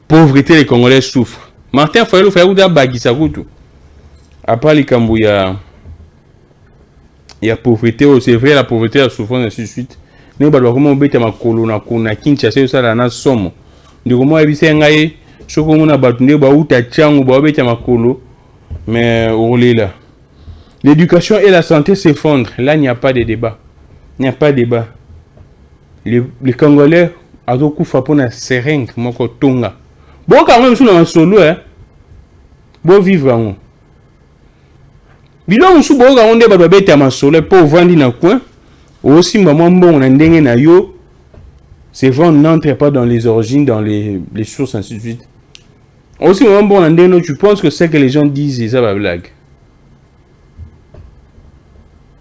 Pauvreté, les Congolais souffrent. Martin Fayulu fait où d'abord ça route. Après les Cambouya, il y a pauvreté, c'est vrai, la pauvreté, la souffrance, ainsi de suite. Nous allons comment bête ma colonna kuna Kinshasa ça la na somo. Ndi comment ebise ngai soko mona batunde ba uta changu ba bête ma colo mais là. L'éducation et la santé s'effondrent. Là il n'y a pas de débat. Il n'y a pas de débat. les Congolais ont kufa pour na seringue moko tonga. Bon quand même sur un solo hein. Bon vivre en. Bilon sou bo quand on débat ba beta ma solo pour vendre na coin. Aussi maman bon na ndenge na yo. C'est vrai, on n'entre pas dans les origines, dans les sources, ainsi de suite. Aussi, maman bon na ndenge tu penses que c'est que les gens disent c'est ça la blague.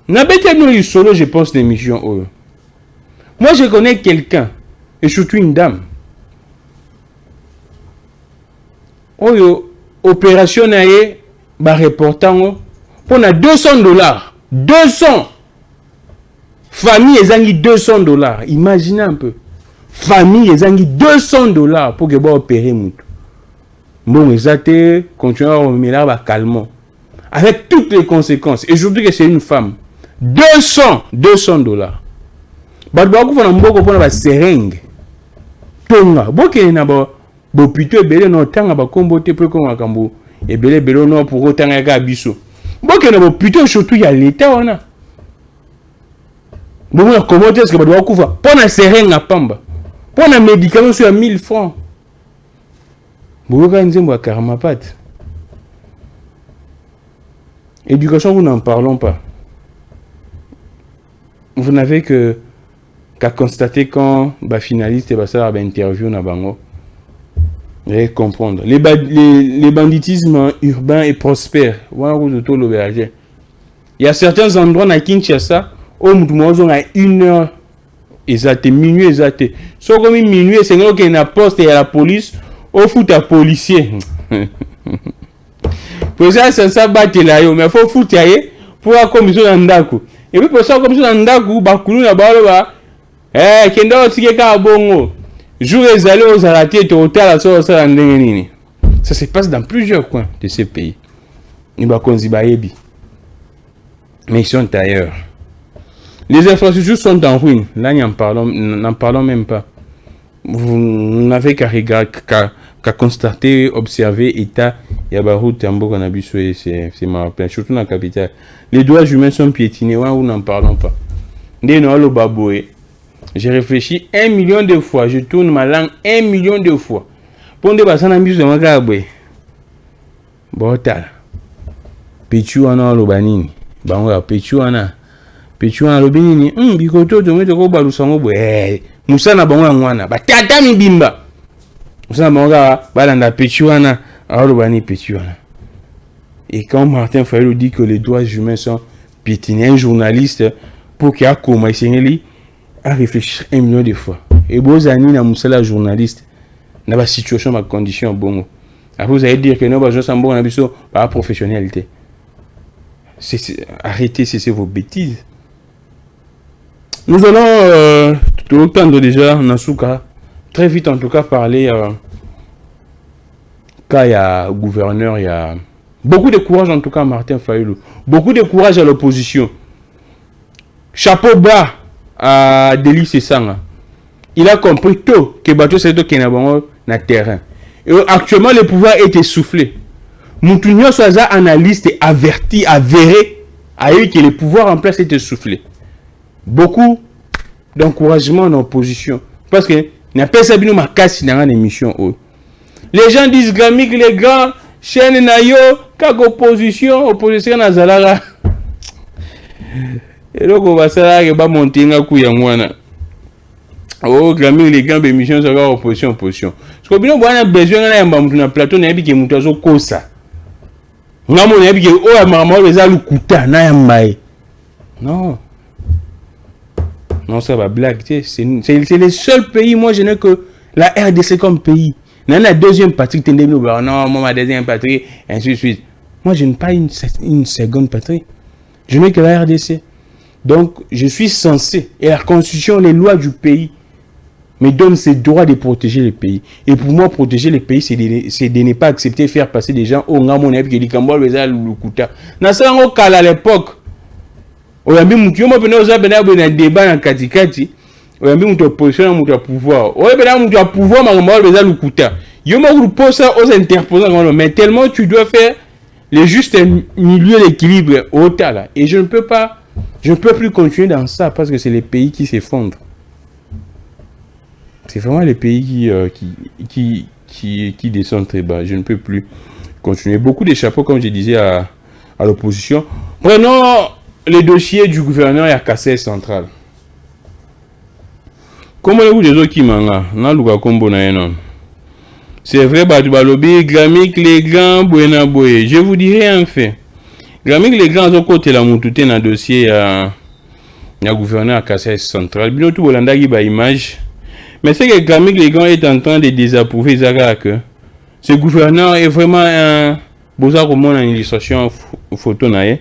Na beta no solo je pense l'émission oh. Moi, je connais quelqu'un, et surtout une dame. Oh, opération nae, bah reportant, pour $200. 200! Famille, ils ont mis $200. Imaginez un peu. Famille, ils ont mis $200 pour que vous opérer. Bon, ils ont continué à remettre calmement. Avec toutes les conséquences. Et surtout que c'est une femme. $200. Bato bakufana mboko pona ba seringue tonga bokene na ba bopito ebele no tanga ba kombo te pe ko makambo ebele belo no pour tanga ka biso bokene bopito surtout ya l'état wana bon comment est-ce que bato bakufa pona seringue pamba pona médicament sur 1000 francs boka nzembo karama pat éducation vous n'en parlons pas vous n'avez qu'à constater quand bah finaliste bah ça interview na bango et comprendre les banditismes urbains et prospères voilà où tout l'auberge il y a certains endroits na Kinshasa où mutumozo na 1h exacte minuit exact so comme minuit c'est que na poste et à la police au foot à policier pour ça ça battre là yo mais faut foot yaye pour la commission ndako et puis pour ça comme ça ndako ba kulu na ba ba kendo tike ka bongo jour ezali aux arrêtés total so ça ndenge nini ça se passe dans plusieurs coins de ces pays ni ba konzi ba yebi mais ils sont ailleurs les infrastructures sont en ruine là n'en parlons même pas vous n'avez qu'à constater observer état ya ba route en Boka na biso c'est marrant surtout dans la capitale les droits humains sont piétinés ou n'en parlons pas ndeno lo baboé. J'ai réfléchi 1 million de fois. Je tourne ma langue 1 million de fois. Pour des personnes ambitieuses, je regarde. Botal. Pechuana lobanini. Bango pechuana. Pechuana lobanini. Bikoto to meto ko balusango bo. Musana bango ngwana. Ba tata mi bimba. Musana bango balanda pechuana. Lobani pechuana. Et quand Martin Fayulu dit que les droits humains sont piétinés, un journaliste pour qu'il y a comme à réfléchir 1 million de fois. Et beaux années na musala journaliste na ba situation ma condition bongo. Après vous allez dire que non ba gens sont bon na biso pas professionnalité. Arrêtez cessez vos bêtises. Nous allons tout le temps déjà Nasuka très vite en tout cas parler quand il y a gouverneur, il y a beaucoup de courage en tout cas Martin Fayulu. Beaucoup de courage à l'opposition. Chapeau bas à Délice Sanga. Il a compris tôt que Bato c'est tout qui est na terrain. Et actuellement le pouvoir est essoufflé. Moutounio soit analyste averti, avéré, a eu que le pouvoir en place est essoufflé. Beaucoup d'encouragement en opposition. Parce que n'a pas sabinou ma casse dans l'émission. Les gens disent Gramik les grands chaîne nayo kak opposition na zalara. Et donc on va ça que ba monter nga ku ya mwana. Oh Gramik les grands émissions ça va opposition. Parce que bino bwana besoin na yamba mutu na plateau na yabi ke mutu azo kosa. Ngamo na yabi ke o ya mama o za lukuta na yamba. Non. Non, ça va blague. C'est le seul pays, moi je n'ai que la RDC comme pays. Dans la deuxième patrie, non, moi ma deuxième patrie, ainsi de suite. Moi je n'ai pas une seconde patrie. Je n'ai que la RDC. Donc je suis censé, et la constitution, les lois du pays me donnent ce droit de protéger le pays. Et pour moi, protéger le pays, c'est de ne pas accepter faire passer des gens au Ngamon, qui dit Kambol, les Lukuta. Dans ce cas à l'époque, oyambi mutu yomo pena oza pena bena débat na katikati oyambi mutu opposition mutu pouvoir oye pena mutu a pouvoir makambo beza lukuta yomo kuposa oza interposer ngolo mais tellement tu dois faire le juste milieu d'équilibre au tala et je ne peux plus continuer dans ça parce que c'est les pays qui s'effondrent. C'est vraiment les pays qui descendent très bas. Je ne peux plus continuer. Beaucoup d'échappés, comme je disais, à l'opposition. Prenons les dossiers du gouverneur et à Kassai central. Comment est-vous des autres qui manga? C'est vrai, Badubalobi, Gramik, les grands, Buena Boye. Je vous dirai un fait. Gramik, les grands, ont côté la montouté dans le dossier à gouverneur à Kassai central. Bien tout, Hollanda qui va image. Mais c'est que Gramik, les grands, est en train de désapprouver Zara que ce gouverneur est vraiment un. Boza comme on a une illustration photo naïe.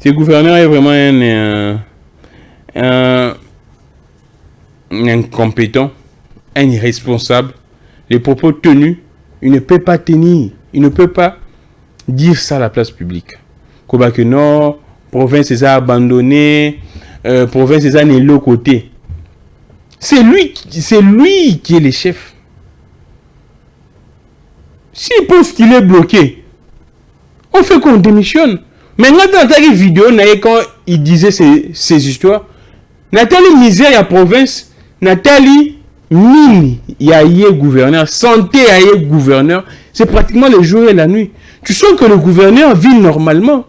Ce gouverneur est vraiment un incompétent, un irresponsable. Les propos tenus, il ne peut pas tenir, il ne peut pas dire ça à la place publique. Comme que non, province les a abandonnés, province les a mis l'autre côté. C'est lui qui est le chef. S'il pense qu'il est bloqué, on fait qu'on démissionne. Maintenant, dans ta vidéo, quand il disait ces histoires, Nathalie misère à la province, Nathalie mine, il y a gouverneur, santé, il y a gouverneur, c'est pratiquement le jour et la nuit. Tu sens que le gouverneur vit normalement.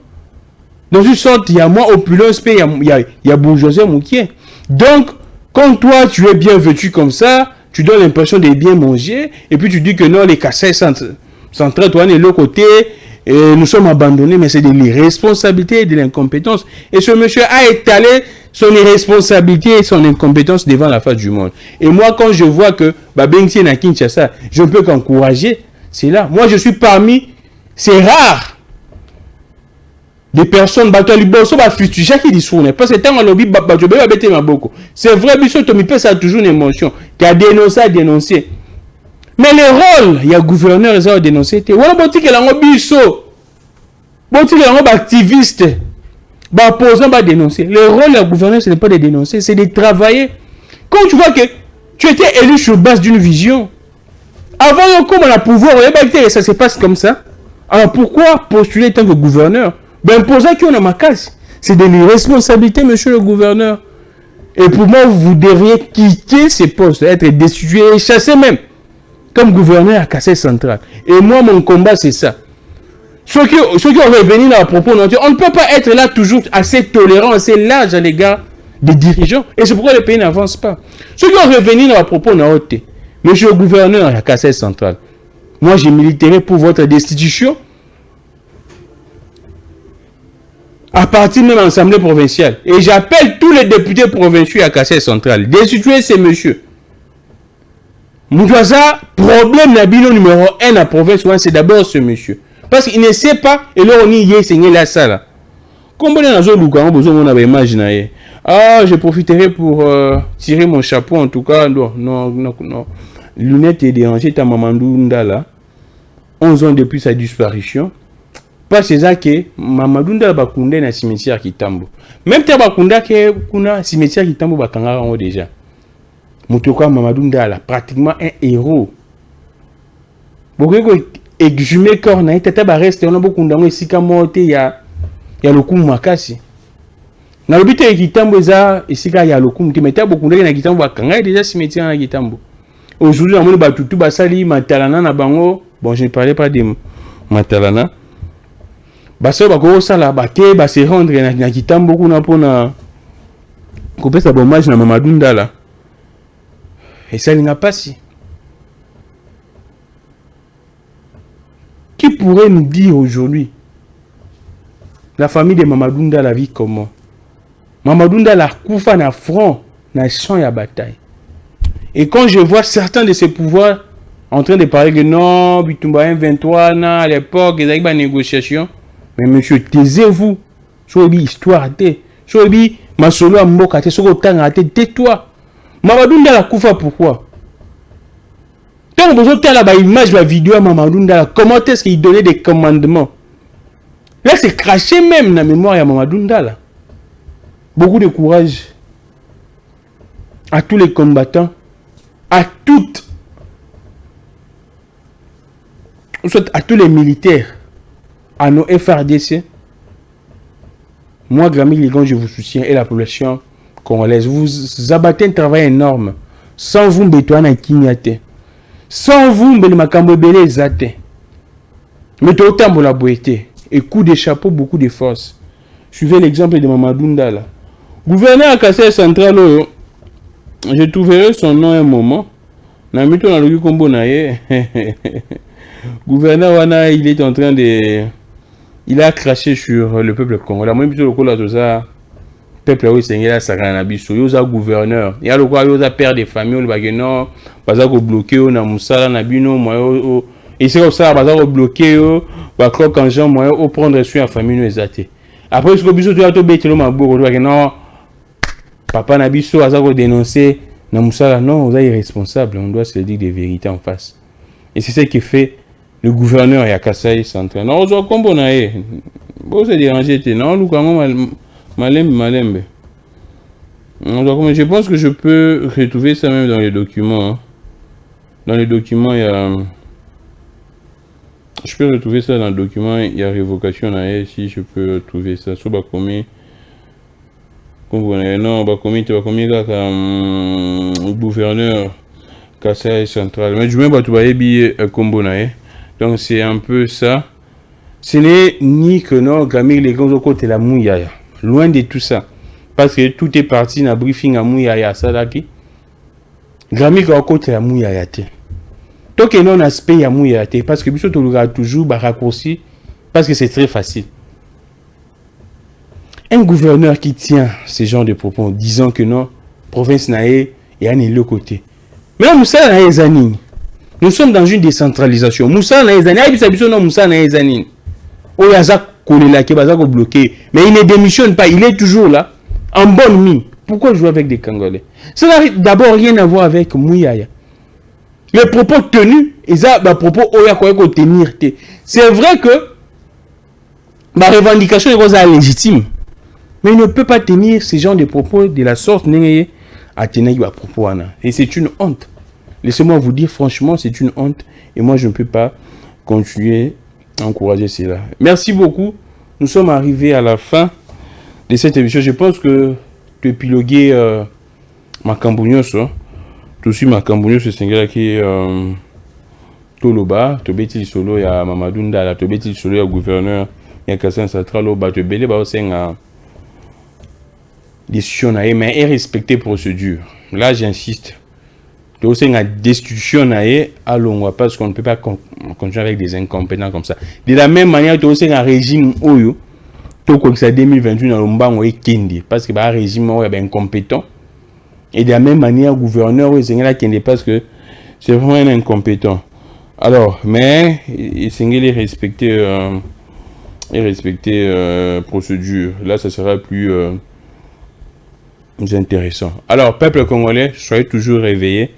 Dans une sorte, il y a moins opulence, il y a bourgeoisie mouquier. Donc, quand toi, tu es bien vêtu comme ça, tu donnes l'impression de bien manger, et puis tu dis que non, les Kassai centrales, toi, on est de l'autre côté, et nous sommes abandonnés, mais c'est de l'irresponsabilité et de l'incompétence. Et ce monsieur a étalé son irresponsabilité et son incompétence devant la face du monde. Et moi, quand je vois que Babengti na Kinshasa, je ne peux qu'encourager, c'est là. Moi, je suis parmi, c'est rare, des personnes, chaque discours, parce que tant c'est vrai, ça a toujours une émotion, qui a dénoncé. Mais le rôle, il y a gouverneur, ils ont dénoncé. Voilà, bon, il y a un biso. Bon, il y a un activiste. Opposant va dénoncer. Le rôle du gouverneur, ce n'est pas de dénoncer, c'est de travailler. Quand tu vois que tu étais élu sur base d'une vision, avant comme on a pouvoir, ça se passe comme ça. Alors pourquoi postuler en tant que gouverneur? Imposant qu'on a ma case. C'est de l'irresponsabilité, monsieur le gouverneur. Et pour moi, vous devriez quitter ces postes, être destitué et chassé même. Comme gouverneur à Kassai central. Et moi, mon combat, c'est ça. Ceux qui ont revenu à propos, on ne peut pas être là toujours assez tolérant, assez large à l'égard des dirigeants. Et c'est pourquoi le pays n'avance pas. Ceux qui ont revenu à propos, on a ôté. Monsieur le gouverneur à Kassai central, moi, j'ai milité pour votre destitution à partir même de l'Assemblée provinciale. Et j'appelle tous les députés provinciaux à Kassai central. Destituer ces messieurs. Moudouaza, problème nabilo numéro 1 à la province, c'est d'abord ce monsieur. Parce qu'il ne sait pas, et là on y est, c'est la salle. Comme on est dans un besoin, on avait imaginé. Ah, je profiterai pour tirer mon chapeau, en tout cas. Non. Lunette est dérangée, ta Mamadou Ndala. 11 ans depuis sa disparition. Parce que ça que Mamadou Ndala bakunda na cimetière Kitambo. Même ta bakunda que kuna cimetière Kitambo bakanga déjà. Moutouka Mamadou Ndala, pratiquement un héros. Beaucoup exhumé corps na tata ba reste on a beaucoup ndango esika moté ya lokumu makasi. Na lobite Kitambo za esika ya lokumu te meta beaucoup ndenge na Kitambo bakanga déjà cimetière na Kitambo. Aujourd'hui on ba tutu ba sali matalana na bango. Bon, je ne parlais pas de matalana. Baso bako sala bake ba se rendre na Kitambo kuna pona ko pesa hommage na Mamadou Ndala. Et ça n'a pas si. Qui pourrait nous dire aujourd'hui la famille de Mamadou Ndala vit comment? Mamadou Ndala koufa na front, na champ ya bataille. Et quand je vois certains de ces pouvoirs en train de parler que non, Bitumba 23 na à l'époque, ils avaient des négociations. Mais monsieur, taisez-vous. Sobi histoire te. Sobi masolo a mboka te, soko tanga te, tais-toi. Mamadou Ndala koufa pourquoi? Quand vous avez la image, la vidéo à Mamadou Ndala, comment est-ce qu'il donnait des commandements? Là, c'est craché même dans la mémoire à Mamadou Ndala. Beaucoup de courage à tous les combattants, à tous les militaires, à nos FRDC. Moi, Grammy Ligon, je vous soutiens et la population congolaise. Vous abattez un travail énorme. Sans vous, Betouana Kinyate. Sans vous, Makambo Belé Zate. Mais tout autant pour la beauté. Et coup de chapeau, beaucoup de force. Suivez l'exemple de Mamadou Ndala. Gouverneur à Kassai Central, je trouverai son nom un moment. Namito na logi kombo na ye. Gouverneur Wana, il est en train de... Il a craché sur le peuple congolais. Moi, plutôt le coup là, tout ça. Peuple oui, c'est là, ça a biso. Il y a gouverneur. Il y a le quoi, il y a père de famille, le bageno, parce que bloqué, on a moussala, nabino, moi, et c'est comme ça, parce que bloqué, bah croque en gens, moi, au prendre soin à famille, nous exacté. Après, ce que biso, tu as tout bête, le mabou, le bageno, papa nabiso, à ça qu'on dénoncer, na moussala, non, vous êtes irresponsable, on doit se le dire des vérités en face. Et c'est ce qui fait le gouverneur à Kassai Central. Non, on doit comprendre, bon, c'est dérangé, non, nous, quand même, Malembe. Je pense que je peux retrouver ça même dans les documents. Hein. Dans les documents, il y a... Je peux retrouver ça dans le document, il y a révocation là, si je peux trouver ça. Sur Bakomi. Non, Bakomi, tu vas commis le gouverneur Kassai Central. Mais je ne vais pas trouver billet combo là. Donc c'est un peu ça. Ce n'est ni que non, Gamir les grands côté la mouillaya. Loin de tout ça. Parce que tout est parti dans le briefing à Mouyaya Sadaki. Grammy à côté la Mouyaya. Tant que non aspect à Mouyaya. Parce que tu l'auras toujours raccourci. Parce que c'est très facile. Un gouverneur qui tient ce genre de propos en disant que non, province naé et à l'autre côté. Mais là, Moussa naé zanine. Nous sommes dans une décentralisation. Moussa naé zanine. Moussa naé zanine. Oyazak. Bloqué. Mais il ne démissionne pas, il est toujours là, en bonne mine. Pourquoi jouer avec des Congolais? Ça n'a d'abord rien à voir avec Mouyaya. Les propos tenus, et ça, les propos tenir. C'est vrai que ma revendication est légitime, mais il ne peut pas tenir ce genre de propos de la sorte à tenir propos. Et c'est une honte. Laissez-moi vous dire franchement, c'est une honte, et moi je ne peux pas continuer encourager cela. Merci beaucoup. Nous sommes arrivés à la fin de cette émission. Je pense que tu épiloguer ma cambouignos, tout de suite ma cambouignos, c'est un qui Toloba, tu bêtis solo, il y a Mamadou Ndala, tu bêtis solo, il y a gouverneur, il y a Kassan Central, tu bêtis, c'est une décision, mais est respecter procédure. Là, j'insiste. Tu as une destitution à l'on parce qu'on ne peut pas continuer avec des incompétents comme ça. De la même manière, tu as aussi un régime où tu as 2021 dans le monde parce que le régime est incompétent. Et de la même manière, le gouverneur est parce que c'est vraiment un incompétent. Alors, mais il est respecter procédure. Là, ça sera plus intéressant. Alors, peuple congolais, soyez toujours réveillés.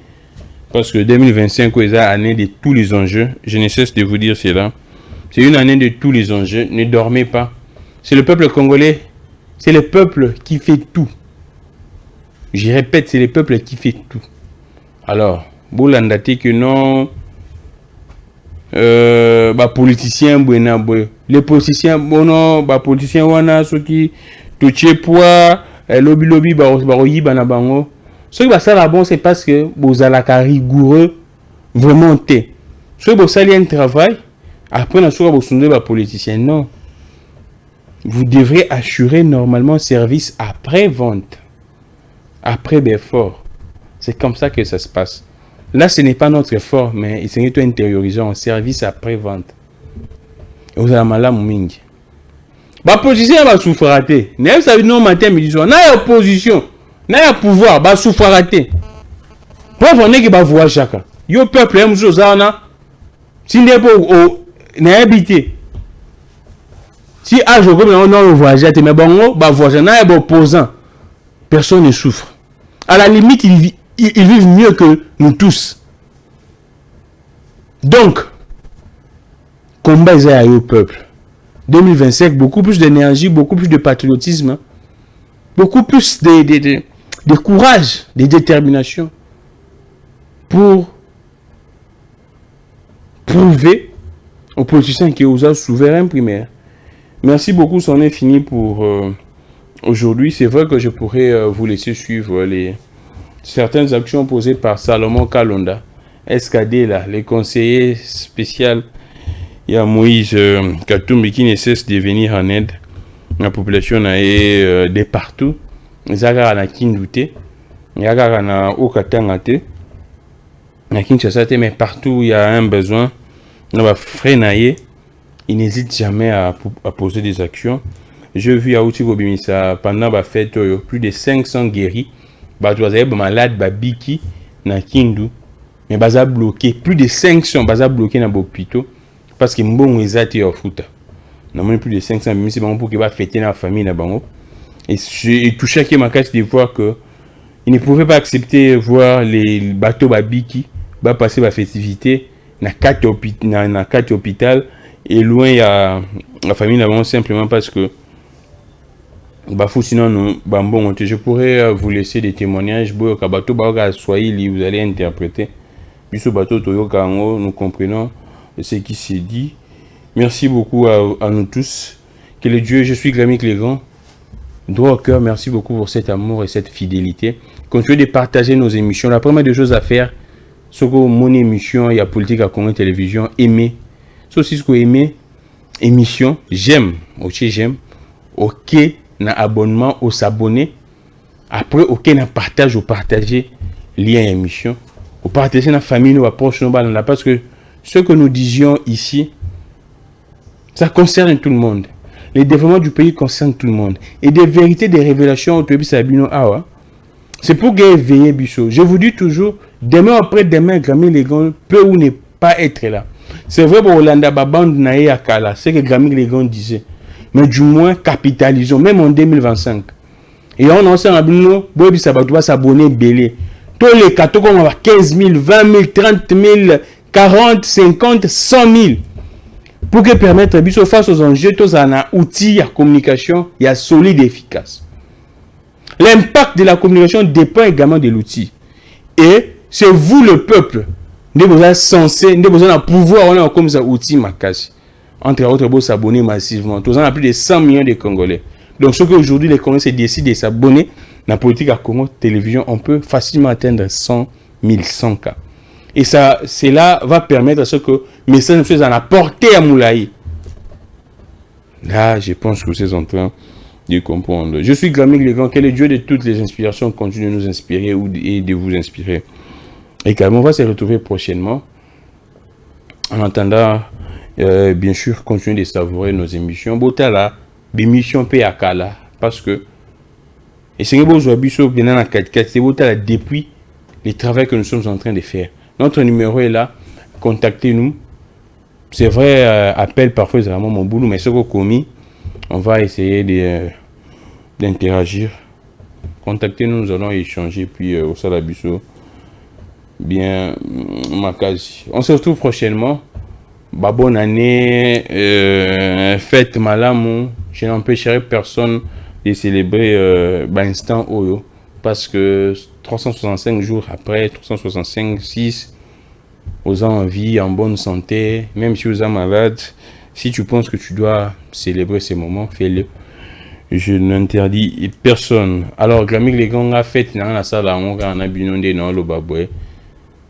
Parce que 2025 est l'année de tous les enjeux. Je ne cesse de vous dire cela. C'est une année de tous les enjeux. Ne dormez pas. C'est le peuple congolais. C'est le peuple qui fait tout. Je répète, c'est le peuple qui fait tout. Alors, vous l'andate que non. Politiciens, les politiciens, non, politiciens, wana, ceux qui touchent poids, lobby, bango. Ce qui va ça bon, c'est parce que vous avez rigoureux, vraiment té. Ce que vous avez un travail, après, vous avez un politicien. Non. Vous devrez assurer normalement service après vente. Après l'effort. C'est comme ça que ça se passe. Là, ce n'est pas notre effort, mais c'est tout intériorisé en service après vente. Et vous avez mal à mingi. La position va souffrir. N'est-ce pas non matin, midi soir. N'a opposition. N'a pouvoir, va souffrir. Pour vous que va voir chacun. Yo peuple aime chose ça. Si n'est pas n'a habité. Si à jour comme on le voyage, mais bon, va voir n'a opposant. Personne ne souffre. À la limite, ils vivent mieux que nous tous. Donc, combat au peuple. 2025, beaucoup plus d'énergie, beaucoup plus de patriotisme, beaucoup plus de courage, de détermination pour prouver aux politiciens qui osent souverain primaire. Merci beaucoup, c'en est fini pour aujourd'hui. C'est vrai que je pourrais vous laisser suivre certaines actions posées par Salomon Kalonda, SKD là, les conseillers spéciaux, il y a Moïse Katumbi qui ne cesse de venir en aide. La population est de partout. Il y a na Kindouté, il y a na Okatangate, na Kinshasa, mais partout il y a un besoin. On va freiner. Il n'hésite jamais à poser des actions. J'ai vu à Outibobimisa pendant la fête plus de 500 guéris. Malade, Biki, na Kindu. Mais baza bloqué. Plus de 500 baza bloqué dans l'hôpital. Parce que mbongo ezati au foot. Nous plus de 500 mais c'est bon pour qu'il va fêter dans la famille na bango. Et tout chacun m'a cassé de voir que il ne pouvait pas accepter de voir les bateaux Babiki va passer la festivité dans 4 hôpitaux et loin il y a la famille là simplement parce que sinon nous bon je pourrais vous laisser des témoignages boyo ka bateau ba Swahili vous allez interpréter biso bateau toyoka ngo nous comprenons ce qui s'est dit. Merci beaucoup à nous tous. Que le Dieu, je suis Glamic Legrand, droit au cœur, merci beaucoup pour cet amour et cette fidélité. Continuez de partager nos émissions. La première des choses à faire, c'est que mon émission, il y a politique à Congo Télévision, aimer. C'est aussi ce que aimer, émission, j'aime, ok, j'aime, ok, na abonnement, au s'abonner. Après, ok, na partage, au partager, lien émission, au partager na famille, nous approche, nous là, parce que ce que nous disions ici, ça concerne tout le monde. Les développements du pays concernent tout le monde. Et des vérités, des révélations, c'est pour éveiller Bissot. Je vous dis toujours, demain après-demain, Grammy Legon peut ou ne pas être là. C'est vrai pour Olanda Baband Nae Akala, c'est que Grammy Legon disait. Mais du moins, capitalisons, même en 2025. Et on a un abonnement, Bobi Sabato va s'abonner belé. Tous les cadeaux, on va 15 000, 20 000, 30 000, 40, 50, 100 000. Pour que permettre Bissot face aux enjeux, tous un outil à communication, il y a solide et efficace. L'impact de la communication dépend également de l'outil. Et c'est vous le peuple, vous êtes censé, vous avez un pouvoir, on a comme ça outil makasi. Entre autres, vous s'abonner massivement. Tous on a plus de 100 millions de Congolais. Donc ce qu'aujourd'hui les Congolais décident de s'abonner dans la politique à Congo Télévision, on peut facilement atteindre 100 000, 100 cas. Et ça, cela va permettre à ce que message soit en apporter à Moulaï. Là, je pense que c'est en train de comprendre. Je suis Glamic Legrand, que le Dieu de toutes les inspirations continue de nous inspirer et de vous inspirer. Également, on va se retrouver prochainement. En attendant, bien sûr, continuer de savourer nos émissions. Botala, émissions P.A.K.A. parce que, et c'est que vous avez vu bien dans la 4 c'est Botala depuis le travail que nous sommes en train de faire. Notre numéro est là, contactez-nous. C'est vrai, appel parfois c'est vraiment mon boulot, mais ce qu'on commis, on va essayer d'interagir. Contactez-nous, nous allons échanger, puis au Salabiso, bien, Makazi. On se retrouve prochainement. Bonne année, fête Malamou. Je n'empêcherai personne de célébrer l'instant Oyo, parce que 365 jours après, 365, 6, aux gens en vie, en bonne santé, même si vous êtes malade, si tu penses que tu dois célébrer ces moments, fais-le. Je n'interdis personne. Alors, Glamic Legrand a fait dans la salle, on a binondé dans le baboué.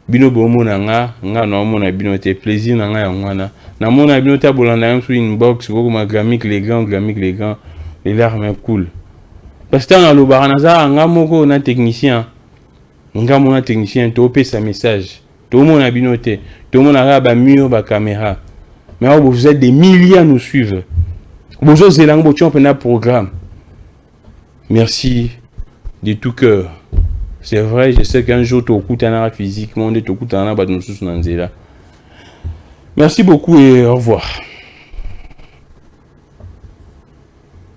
Bino bomo nanga, nga no mona bino te plaisir nanga ya ngwana. Na mona bino ta bolanda même sur inbox, beaucoup ma Glamic Legrand, les larmes cool. Parce que dans le baranaza, nga moko na technicien. Nga mona technicien, to pe sa message. Tout le monde a binoté, tout le monde a ba mur, ba caméra. Mais vous êtes des milliers à nous suivre. Vous êtes un programme. Merci de tout cœur. C'est vrai, je sais qu'un jour tu as physiquement, tu as Merci beaucoup et au revoir.